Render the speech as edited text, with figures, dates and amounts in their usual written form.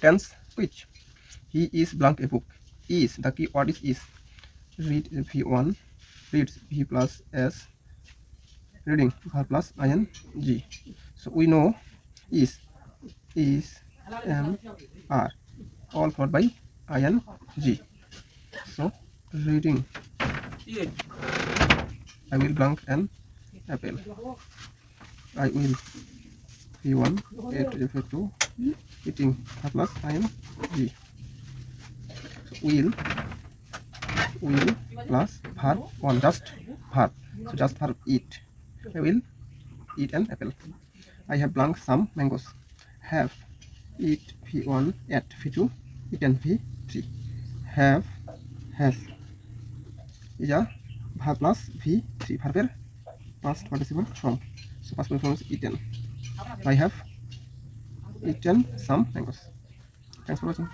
tense which. He is blank a book. Is, the keyword is. Read V1, reads V plus S, reading verb plus ing. So we know is, am, are, all followed by ing. So reading, I will blank an apple. I will V1, it V2, eating verb plus ing. Will plus verb 1, just verb. So just verb eat. I will eat an apple. I have blank some mangoes. Have, eat V1, at V2, eaten V3. Have, has is a verb plus V3, verb past participle form. So past participle form is eaten. I have eaten some mangoes. Thanks for watching.